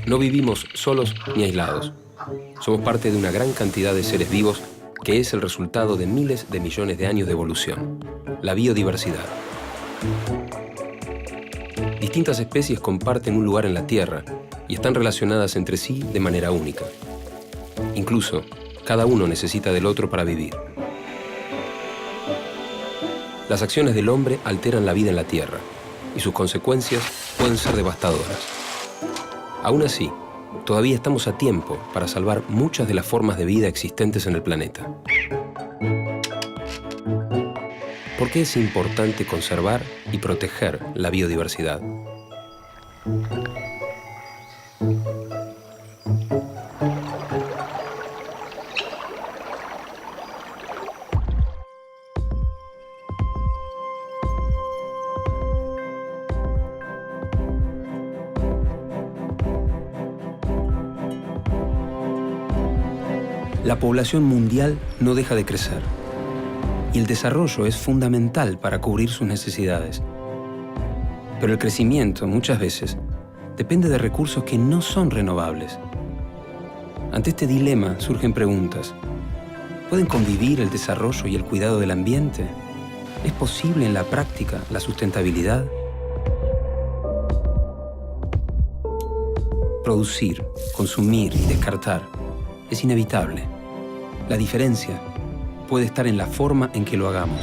No vivimos solos ni aislados. Somos parte de una gran cantidad de seres vivos que es el resultado de miles de millones de años de evolución. La biodiversidad. Distintas especies comparten un lugar en la Tierra y están relacionadas entre sí de manera única. Incluso, cada uno necesita del otro para vivir. Las acciones del hombre alteran la vida en la Tierra y sus consecuencias pueden ser devastadoras. Aún así, todavía estamos a tiempo para salvar muchas de las formas de vida existentes en el planeta. ¿Por qué es importante conservar y proteger la biodiversidad? La población mundial no deja de crecer y el desarrollo es fundamental para cubrir sus necesidades. Pero el crecimiento, muchas veces, depende de recursos que no son renovables. Ante este dilema surgen preguntas. ¿Pueden convivir el desarrollo y el cuidado del ambiente? ¿Es posible en la práctica la sustentabilidad? Producir, consumir y descartar es inevitable. La diferencia puede estar en la forma en que lo hagamos.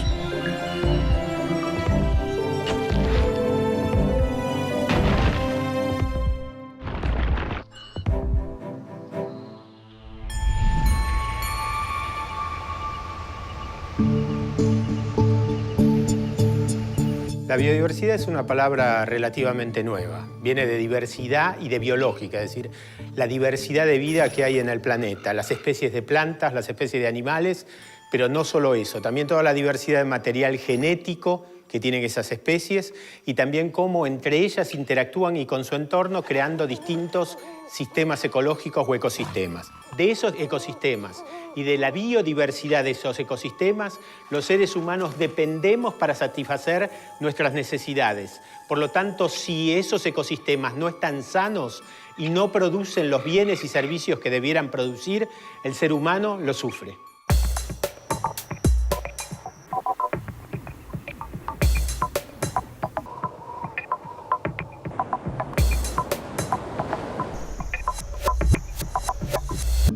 La biodiversidad es una palabra relativamente nueva. Viene de diversidad y de biológica, es decir, la diversidad de vida que hay en el planeta, las especies de plantas, las especies de animales, pero no solo eso, también toda la diversidad de material genético que tienen esas especies y también cómo entre ellas interactúan y con su entorno creando distintos sistemas ecológicos o ecosistemas. De esos ecosistemas y de la biodiversidad de esos ecosistemas, los seres humanos dependemos para satisfacer nuestras necesidades. Por lo tanto, si esos ecosistemas no están sanos y no producen los bienes y servicios que debieran producir, el ser humano lo sufre.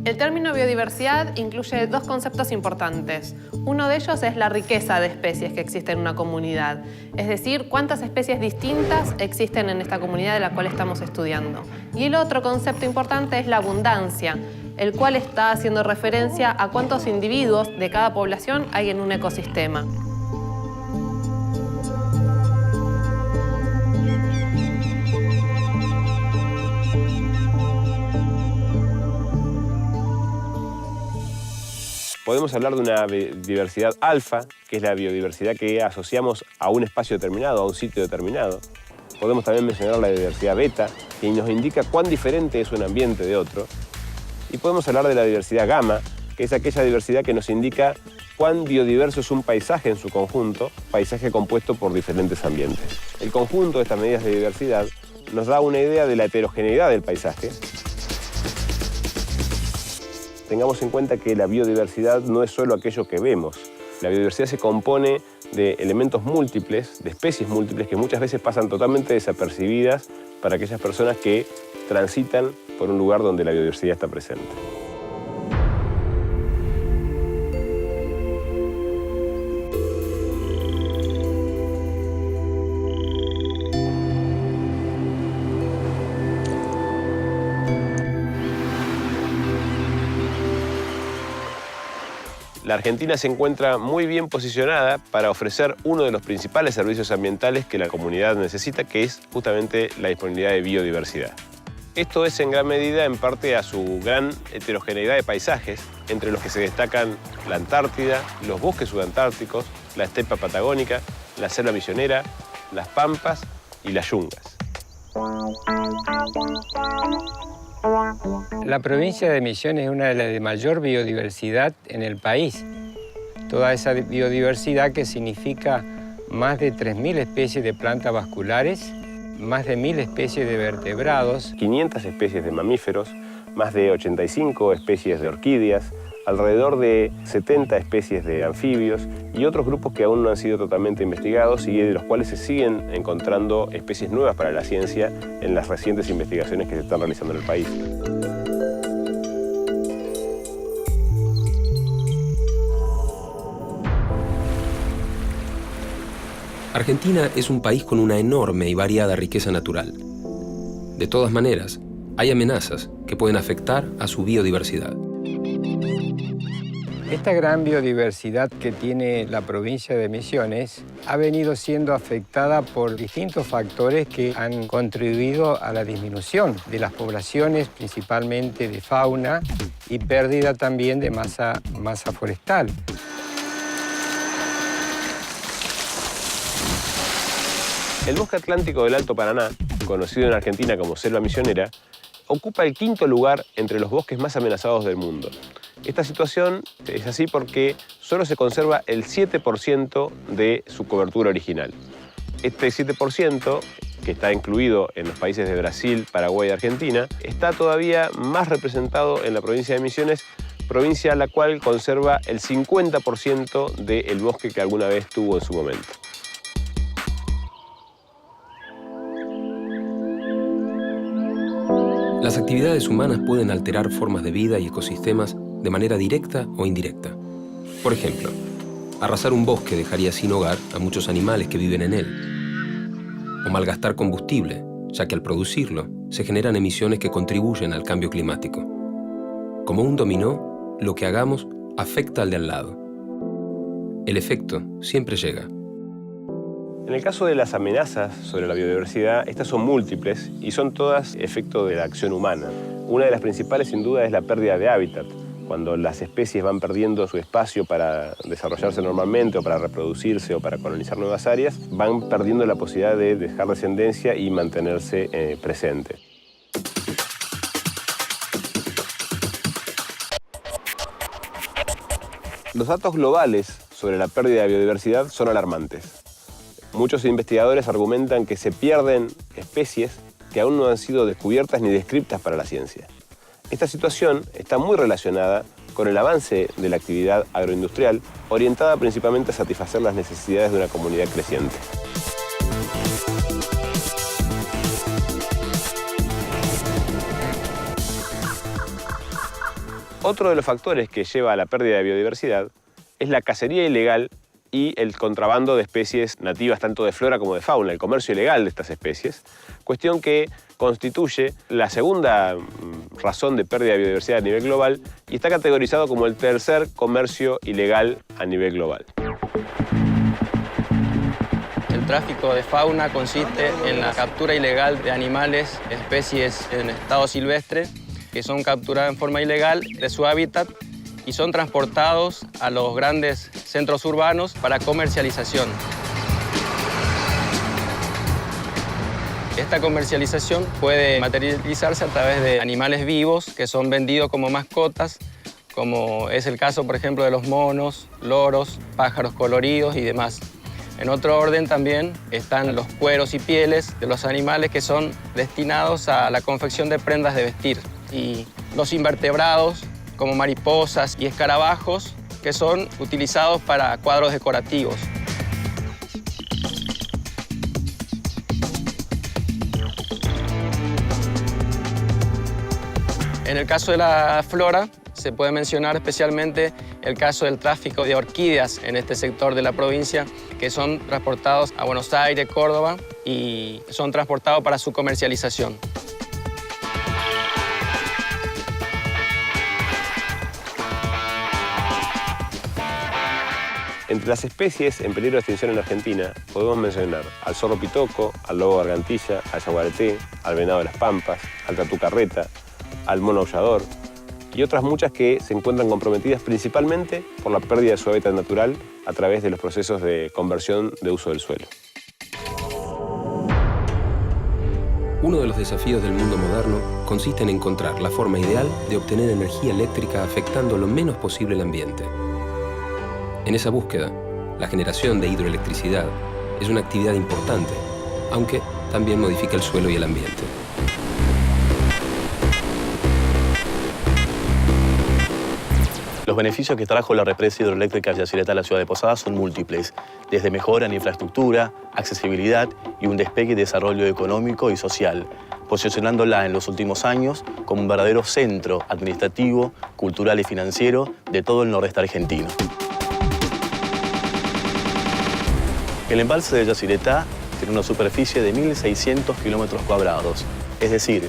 El término biodiversidad incluye dos conceptos importantes. Uno de ellos es la riqueza de especies que existe en una comunidad, es decir, cuántas especies distintas existen en esta comunidad de la cual estamos estudiando. Y el otro concepto importante es la abundancia, el cual está haciendo referencia a cuántos individuos de cada población hay en un ecosistema. Podemos hablar de una biodiversidad alfa, que es la biodiversidad que asociamos a un espacio determinado, a un sitio determinado. Podemos también mencionar la diversidad beta, que nos indica cuán diferente es un ambiente de otro. Y podemos hablar de la diversidad gamma, que es aquella diversidad que nos indica cuán biodiverso es un paisaje en su conjunto, paisaje compuesto por diferentes ambientes. El conjunto de estas medidas de diversidad nos da una idea de la heterogeneidad del paisaje. Tengamos en cuenta que la biodiversidad no es solo aquello que vemos. La biodiversidad se compone de elementos múltiples, de especies múltiples que muchas veces pasan totalmente desapercibidas para aquellas personas que transitan por un lugar donde la biodiversidad está presente. La Argentina se encuentra muy bien posicionada para ofrecer uno de los principales servicios ambientales que la comunidad necesita, que es justamente la disponibilidad de biodiversidad. Esto es en gran medida en parte a su gran heterogeneidad de paisajes, entre los que se destacan la Antártida, los bosques subantárticos, la estepa patagónica, la selva misionera, las pampas y las yungas. La provincia de Misiones es una de las de mayor biodiversidad en el país. Toda esa biodiversidad que significa más de 3.000 especies de plantas vasculares, más de 1.000 especies de vertebrados, 500 especies de mamíferos, más de 85 especies de orquídeas, alrededor de 70 especies de anfibios y otros grupos que aún no han sido totalmente investigados y de los cuales se siguen encontrando especies nuevas para la ciencia en las recientes investigaciones que se están realizando en el país. Argentina es un país con una enorme y variada riqueza natural. De todas maneras, hay amenazas que pueden afectar a su biodiversidad. Esta gran biodiversidad que tiene la provincia de Misiones ha venido siendo afectada por distintos factores que han contribuido a la disminución de las poblaciones, principalmente de fauna, y pérdida también de masa forestal. El bosque atlántico del Alto Paraná, conocido en Argentina como selva misionera, ocupa el 5º lugar entre los bosques más amenazados del mundo. Esta situación es así porque solo se conserva el 7% de su cobertura original. Este 7%, que está incluido en los países de Brasil, Paraguay y Argentina, está todavía más representado en la provincia de Misiones, provincia la cual conserva el 50% del bosque que alguna vez tuvo en su momento. Las actividades humanas pueden alterar formas de vida y ecosistemas de manera directa o indirecta. Por ejemplo, arrasar un bosque dejaría sin hogar a muchos animales que viven en él. O malgastar combustible, ya que al producirlo se generan emisiones que contribuyen al cambio climático. Como un dominó, lo que hagamos afecta al de al lado. El efecto siempre llega. En el caso de las amenazas sobre la biodiversidad, estas son múltiples y son todas efecto de la acción humana. Una de las principales, sin duda, es la pérdida de hábitat. Cuando las especies van perdiendo su espacio para desarrollarse normalmente o para reproducirse o para colonizar nuevas áreas, van perdiendo la posibilidad de dejar descendencia y mantenerse presente. Los datos globales sobre la pérdida de biodiversidad son alarmantes. Muchos investigadores argumentan que se pierden especies que aún no han sido descubiertas ni descritas para la ciencia. Esta situación está muy relacionada con el avance de la actividad agroindustrial, orientada principalmente a satisfacer las necesidades de una comunidad creciente. Otro de los factores que lleva a la pérdida de biodiversidad es la cacería ilegal y el contrabando de especies nativas tanto de flora como de fauna, el comercio ilegal de estas especies, cuestión que constituye la segunda razón de pérdida de biodiversidad a nivel global y está categorizado como el tercer comercio ilegal a nivel global. El tráfico de fauna consiste en la captura ilegal de animales, especies en estado silvestre, que son capturadas en forma ilegal de su hábitat y son transportados a los grandes centros urbanos para comercialización. Esta comercialización puede materializarse a través de animales vivos que son vendidos como mascotas, como es el caso, por ejemplo, de los monos, loros, pájaros coloridos y demás. En otro orden también están los cueros y pieles de los animales que son destinados a la confección de prendas de vestir. Y los invertebrados, como mariposas y escarabajos, que son utilizados para cuadros decorativos. En el caso de la flora, se puede mencionar especialmente el caso del tráfico de orquídeas en este sector de la provincia, que son transportados a Buenos Aires, Córdoba, y son transportados para su comercialización. Entre las especies en peligro de extinción en Argentina podemos mencionar al zorro pitoco, al lobo gargantilla, al yaguareté, al venado de las pampas, al tatú carreta, al mono aullador y otras muchas que se encuentran comprometidas principalmente por la pérdida de su hábitat natural a través de los procesos de conversión de uso del suelo. Uno de los desafíos del mundo moderno consiste en encontrar la forma ideal de obtener energía eléctrica afectando lo menos posible el ambiente. En esa búsqueda, la generación de hidroelectricidad es una actividad importante, aunque también modifica el suelo y el ambiente. Los beneficios que trajo la represa hidroeléctrica Yacyretá a la ciudad de Posadas son múltiples, desde mejora en infraestructura, accesibilidad y un despegue y desarrollo económico y social, posicionándola en los últimos años como un verdadero centro administrativo, cultural y financiero de todo el nordeste argentino. El embalse de Yacyretá tiene una superficie de 1.600 kilómetros cuadrados, es decir,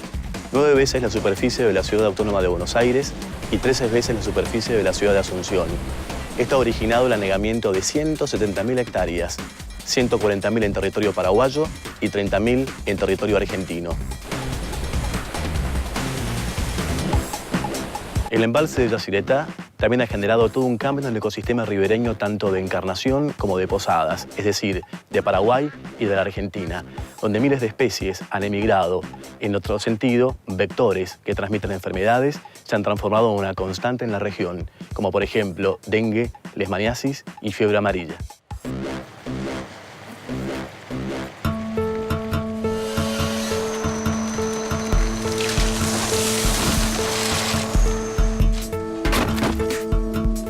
9 veces la superficie de la Ciudad Autónoma de Buenos Aires y 13 veces la superficie de la ciudad de Asunción. Esto ha originado el anegamiento de 170.000 hectáreas, 140.000 en territorio paraguayo y 30.000 en territorio argentino. El embalse de Yacyretá también ha generado todo un cambio en el ecosistema ribereño tanto de Encarnación como de Posadas, es decir, de Paraguay y de la Argentina, donde miles de especies han emigrado. En otro sentido, vectores que transmiten enfermedades se han transformado en una constante en la región, como por ejemplo dengue, leishmaniasis y fiebre amarilla.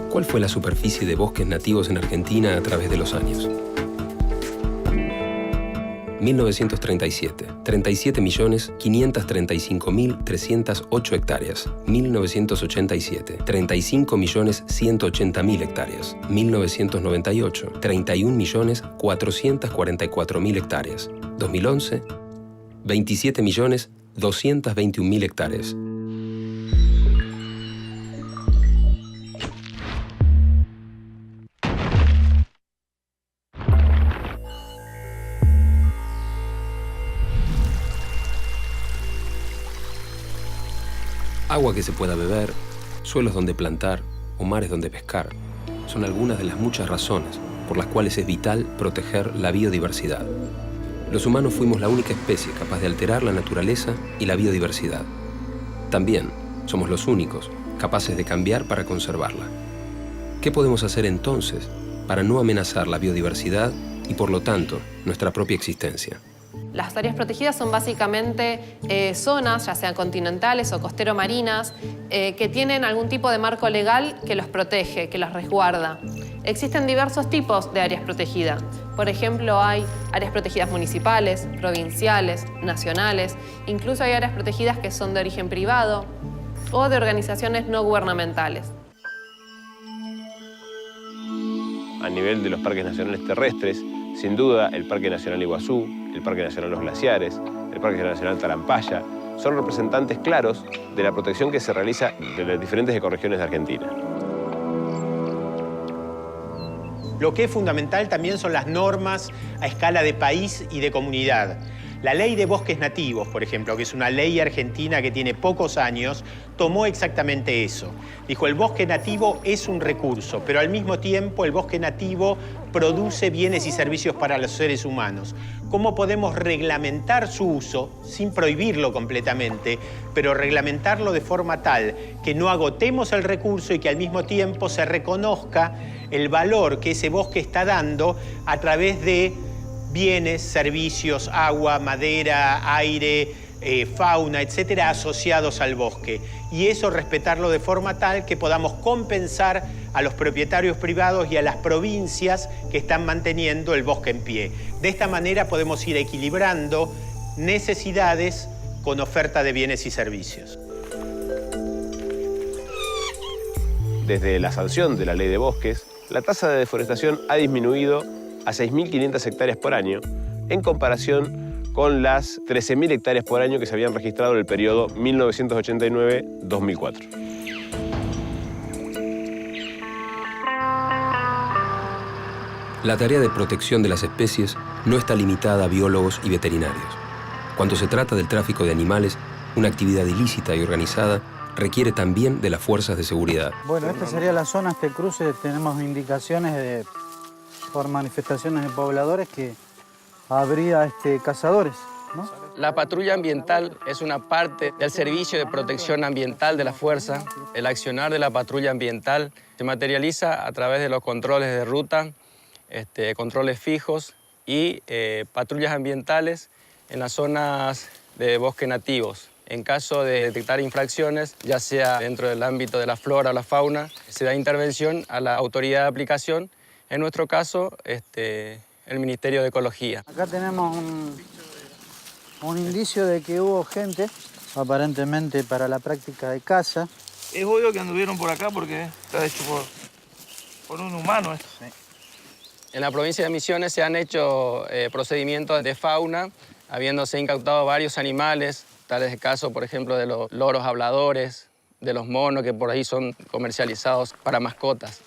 ¿Cuál fue la superficie de bosques nativos en Argentina a través de los años? 1937, 37.535.308 hectáreas. 1987, 35.180.000 hectáreas. 1998, 31.444.000 hectáreas. 2011, 27.221.000 hectáreas. Agua que se pueda beber, suelos donde plantar o mares donde pescar son algunas de las muchas razones por las cuales es vital proteger la biodiversidad. Los humanos fuimos la única especie capaz de alterar la naturaleza y la biodiversidad. También somos los únicos capaces de cambiar para conservarla. ¿Qué podemos hacer entonces para no amenazar la biodiversidad y, por lo tanto, nuestra propia existencia? Las áreas protegidas son básicamente zonas, ya sean continentales o costero-marinas, que tienen algún tipo de marco legal que los protege, que los resguarda. Existen diversos tipos de áreas protegidas. Por ejemplo, hay áreas protegidas municipales, provinciales, nacionales. Incluso hay áreas protegidas que son de origen privado o de organizaciones no gubernamentales. A nivel de los parques nacionales terrestres, sin duda, el Parque Nacional Iguazú, el Parque Nacional Los Glaciares, el Parque Nacional Talampaya, son representantes claros de la protección que se realiza de las diferentes ecorregiones de Argentina. Lo que es fundamental también son las normas a escala de país y de comunidad. La Ley de Bosques Nativos, por ejemplo, que es una ley argentina que tiene pocos años, tomó exactamente eso. Dijo, el bosque nativo es un recurso, pero al mismo tiempo el bosque nativo produce bienes y servicios para los seres humanos. ¿Cómo podemos reglamentar su uso, sin prohibirlo completamente, pero reglamentarlo de forma tal que no agotemos el recurso y que al mismo tiempo se reconozca el valor que ese bosque está dando a través de bienes, servicios, agua, madera, aire, fauna, etcétera, asociados al bosque? Y eso respetarlo de forma tal que podamos compensar a los propietarios privados y a las provincias que están manteniendo el bosque en pie. De esta manera podemos ir equilibrando necesidades con oferta de bienes y servicios. Desde la sanción de la Ley de Bosques, la tasa de deforestación ha disminuido a 6.500 hectáreas por año, en comparación con las 13.000 hectáreas por año que se habían registrado en el periodo 1989-2004. La tarea de protección de las especies no está limitada a biólogos y veterinarios. Cuando se trata del tráfico de animales, una actividad ilícita y organizada requiere también de las fuerzas de seguridad. Bueno, esta sería la zona, este cruce, tenemos indicaciones por manifestaciones de pobladores que habría cazadores, ¿no? La patrulla ambiental es una parte del servicio de protección ambiental de la Fuerza. El accionar de la patrulla ambiental se materializa a través de los controles de ruta, controles fijos y patrullas ambientales en las zonas de bosque nativos. En caso de detectar infracciones, ya sea dentro del ámbito de la flora o la fauna, se da intervención a la autoridad de aplicación, en nuestro caso, el Ministerio de Ecología. Acá tenemos un indicio de que hubo gente, aparentemente para la práctica de caza. Es obvio que anduvieron por acá porque está hecho por un humano esto. Sí. En la provincia de Misiones se han hecho procedimientos de fauna, habiéndose incautado varios animales, tales de caso, por ejemplo, de los loros habladores, de los monos que por ahí son comercializados para mascotas.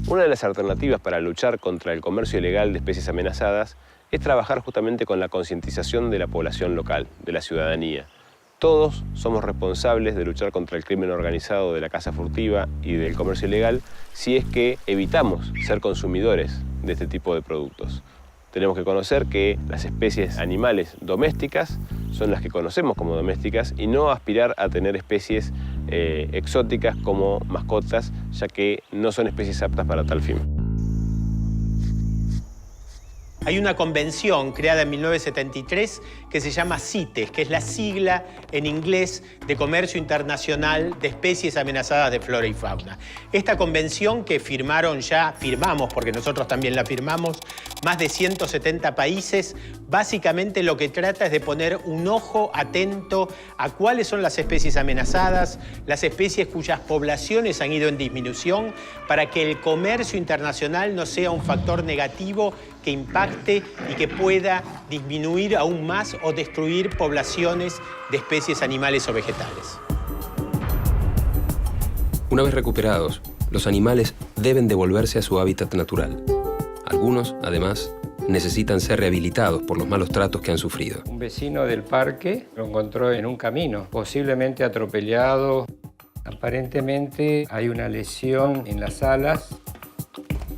Una de las alternativas para luchar contra el comercio ilegal de especies amenazadas es trabajar justamente con la concientización de la población local, de la ciudadanía. Todos somos responsables de luchar contra el crimen organizado de la caza furtiva y del comercio ilegal si es que evitamos ser consumidores de este tipo de productos. Tenemos que conocer que las especies animales domésticas son las que conocemos como domésticas y no aspirar a tener especies exóticas como mascotas, ya que no son especies aptas para tal fin. Hay una convención creada en 1973 que se llama CITES, que es la sigla en inglés de Comercio Internacional de Especies Amenazadas de Flora y Fauna. Esta convención que firmamos, porque nosotros también la firmamos, más de 170 países, básicamente lo que trata es de poner un ojo atento a cuáles son las especies amenazadas, las especies cuyas poblaciones han ido en disminución, para que el comercio internacional no sea un factor negativo que impacte y que pueda disminuir aún más o destruir poblaciones de especies animales o vegetales. Una vez recuperados, los animales deben devolverse a su hábitat natural. Algunos, además, necesitan ser rehabilitados por los malos tratos que han sufrido. Un vecino del parque lo encontró en un camino, posiblemente atropellado. Aparentemente hay una lesión en las alas.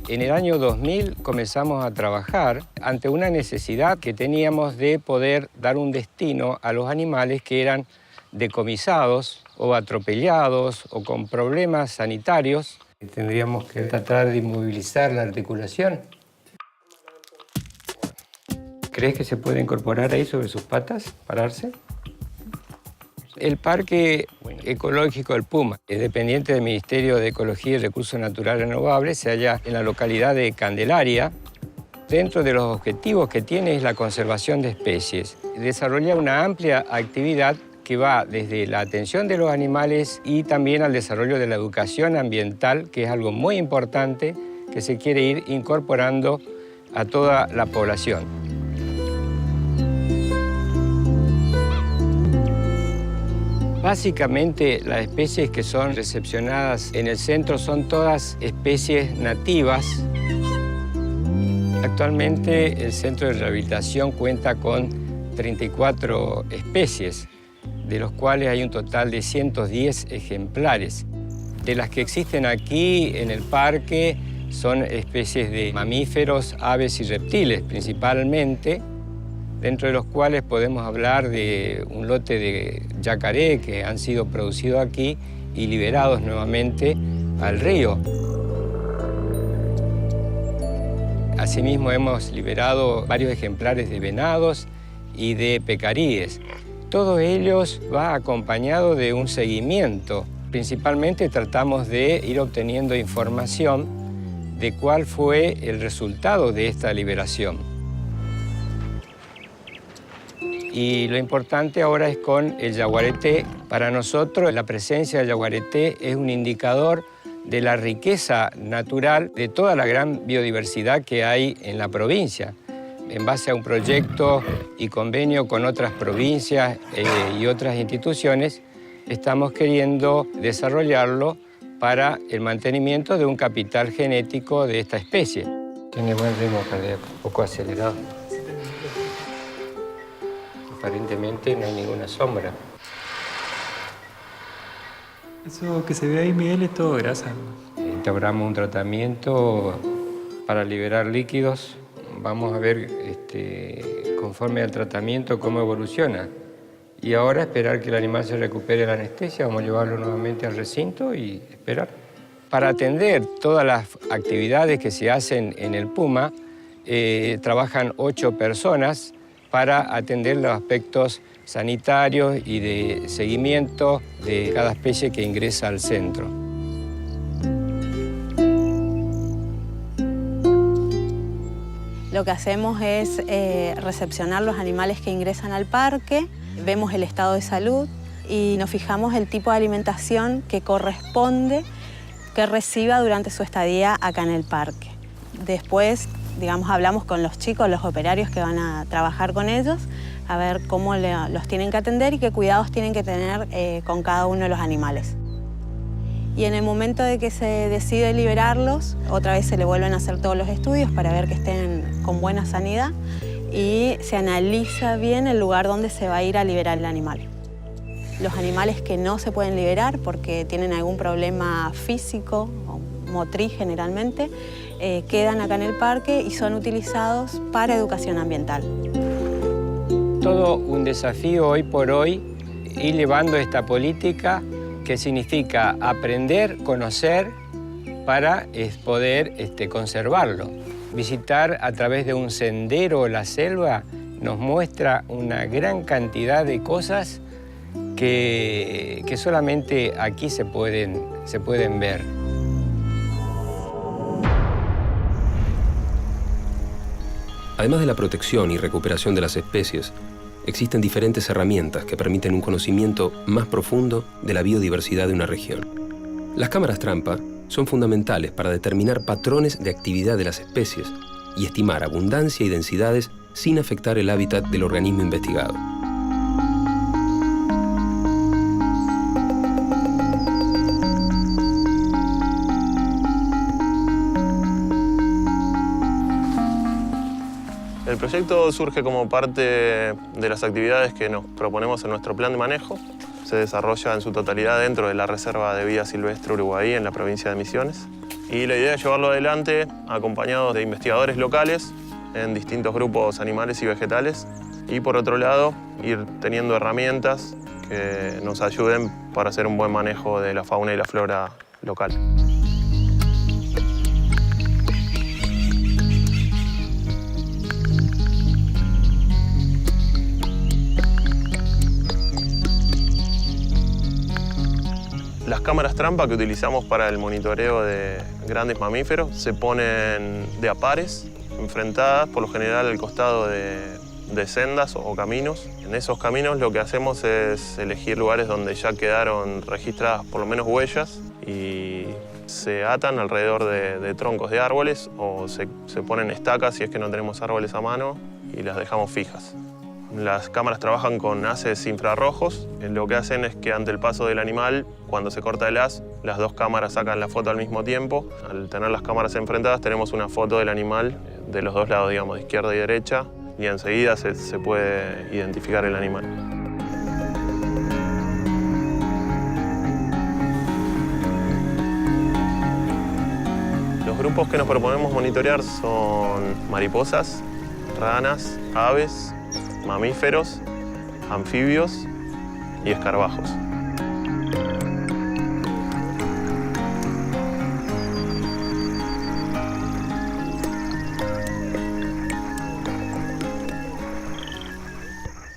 En el año 2000 comenzamos a trabajar ante una necesidad que teníamos de poder dar un destino a los animales que eran decomisados o atropellados o con problemas sanitarios. Tendríamos que tratar de inmovilizar la articulación. ¿Crees que se puede incorporar ahí sobre sus patas, pararse? El Parque Ecológico del Puma es dependiente del Ministerio de Ecología y Recursos Naturales Renovables, se halla en la localidad de Candelaria. Dentro de los objetivos que tiene es la conservación de especies. Desarrolla una amplia actividad que va desde la atención de los animales y también al desarrollo de la educación ambiental, que es algo muy importante que se quiere ir incorporando a toda la población. Básicamente, las especies que son recepcionadas en el centro son todas especies nativas. Actualmente, el centro de rehabilitación cuenta con 34 especies, de los cuales hay un total de 110 ejemplares. De las que existen aquí en el parque son especies de mamíferos, aves y reptiles principalmente, dentro de los cuales podemos hablar de un lote de yacaré que han sido producidos aquí y liberados nuevamente al río. Asimismo, hemos liberado varios ejemplares de venados y de pecaríes. Todos ellos va acompañado de un seguimiento. Principalmente tratamos de ir obteniendo información de cuál fue el resultado de esta liberación. Y lo importante ahora es con el yaguareté. Para nosotros, la presencia del yaguareté es un indicador de la riqueza natural de toda la gran biodiversidad que hay en la provincia. En base a un proyecto y convenio con otras provincias y otras instituciones, estamos queriendo desarrollarlo para el mantenimiento de un capital genético de esta especie. Tiene buen ritmo cardíaco, un poco acelerado. Aparentemente no hay ninguna sombra. Eso que se ve ahí, Miguel, es todo grasa. Instauramos un tratamiento para liberar líquidos. Vamos a ver conforme al tratamiento, cómo evoluciona. Y ahora esperar que el animal se recupere la anestesia, vamos a llevarlo nuevamente al recinto y esperar. Para atender todas las actividades que se hacen en el puma, trabajan 8 personas para atender los aspectos sanitarios y de seguimiento de cada especie que ingresa al centro. Lo que hacemos es recepcionar los animales que ingresan al parque, vemos el estado de salud y nos fijamos el tipo de alimentación que corresponde que reciba durante su estadía acá en el parque. Después, digamos, hablamos con los chicos, los operarios que van a trabajar con ellos, a ver cómo los tienen que atender y qué cuidados tienen que tener con cada uno de los animales. Y en el momento de que se decide liberarlos, otra vez se le vuelven a hacer todos los estudios para ver que estén con buena sanidad y se analiza bien el lugar donde se va a ir a liberar el animal. Los animales que no se pueden liberar porque tienen algún problema físico o motriz generalmente, quedan acá en el parque y son utilizados para educación ambiental. Todo un desafío hoy por hoy ir llevando esta política que significa aprender, conocer, para poder conservarlo. Visitar a través de un sendero la selva nos muestra una gran cantidad de cosas que solamente aquí se pueden ver. Además de la protección y recuperación de las especies, existen diferentes herramientas que permiten un conocimiento más profundo de la biodiversidad de una región. Las cámaras trampa son fundamentales para determinar patrones de actividad de las especies y estimar abundancia y densidades sin afectar el hábitat del organismo investigado. El proyecto surge como parte de las actividades que nos proponemos en nuestro plan de manejo. Se desarrolla en su totalidad dentro de la Reserva de Vida Silvestre Uruguay, en la provincia de Misiones. Y la idea es llevarlo adelante acompañados de investigadores locales en distintos grupos animales y vegetales. Y por otro lado, ir teniendo herramientas que nos ayuden para hacer un buen manejo de la fauna y la flora local. Las cámaras trampa que utilizamos para el monitoreo de grandes mamíferos se ponen de a pares, enfrentadas por lo general al costado de sendas o caminos. En esos caminos lo que hacemos es elegir lugares donde ya quedaron registradas por lo menos huellas y se atan alrededor de troncos de árboles o se ponen estacas si es que no tenemos árboles a mano y las dejamos fijas. Las cámaras trabajan con haces infrarrojos. Lo que hacen es que ante el paso del animal, cuando se corta el haz, las dos cámaras sacan la foto al mismo tiempo. Al tener las cámaras enfrentadas, tenemos una foto del animal de los dos lados, digamos, de izquierda y derecha, y enseguida se puede identificar el animal. Los grupos que nos proponemos monitorear son mariposas, ranas, aves, mamíferos, anfibios y escarabajos.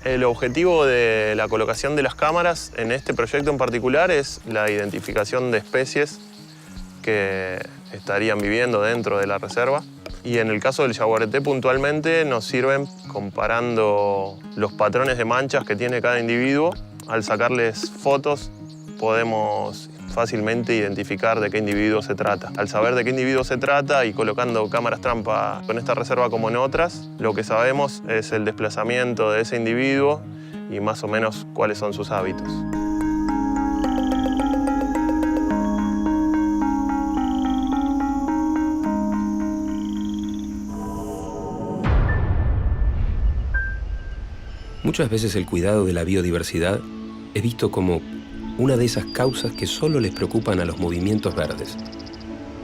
El objetivo de la colocación de las cámaras en este proyecto en particular es la identificación de especies que estarían viviendo dentro de la reserva. Y en el caso del yaguareté puntualmente nos sirven comparando los patrones de manchas que tiene cada individuo. Al sacarles fotos podemos fácilmente identificar de qué individuo se trata. Al saber de qué individuo se trata y colocando cámaras trampa en esta reserva como en otras, lo que sabemos es el desplazamiento de ese individuo y más o menos cuáles son sus hábitos. Muchas veces el cuidado de la biodiversidad es visto como una de esas causas que solo les preocupan a los movimientos verdes.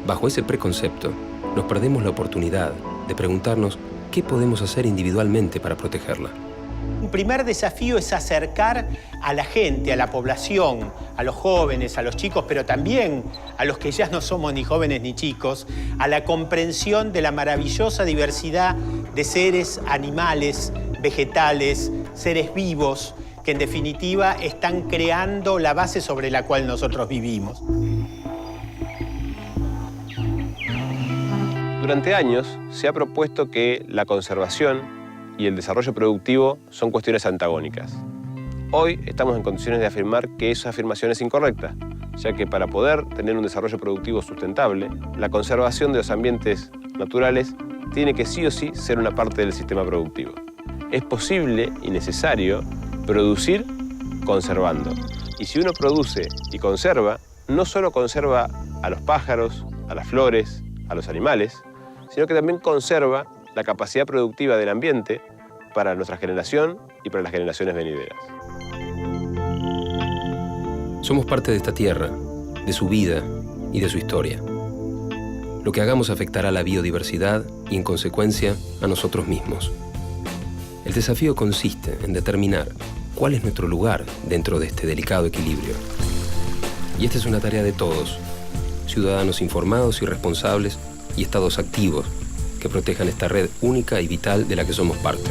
Bajo ese preconcepto, nos perdemos la oportunidad de preguntarnos ¿qué podemos hacer individualmente para protegerla? Un primer desafío es acercar a la gente, a la población, a los jóvenes, a los chicos, pero también a los que ya no somos ni jóvenes ni chicos, a la comprensión de la maravillosa diversidad de seres animales, vegetales, seres vivos, que en definitiva están creando la base sobre la cual nosotros vivimos. Durante años se ha propuesto que la conservación y el desarrollo productivo son cuestiones antagónicas. Hoy estamos en condiciones de afirmar que esa afirmación es incorrecta, ya que para poder tener un desarrollo productivo sustentable, la conservación de los ambientes naturales tiene que sí o sí ser una parte del sistema productivo. Es posible y necesario producir conservando. Y si uno produce y conserva, no solo conserva a los pájaros, a las flores, a los animales, sino que también conserva la capacidad productiva del ambiente para nuestra generación y para las generaciones venideras. Somos parte de esta tierra, de su vida y de su historia. Lo que hagamos afectará a la biodiversidad y, en consecuencia, a nosotros mismos. El desafío consiste en determinar cuál es nuestro lugar dentro de este delicado equilibrio. Y esta es una tarea de todos, ciudadanos informados y responsables y estados activos que protejan esta red única y vital de la que somos parte.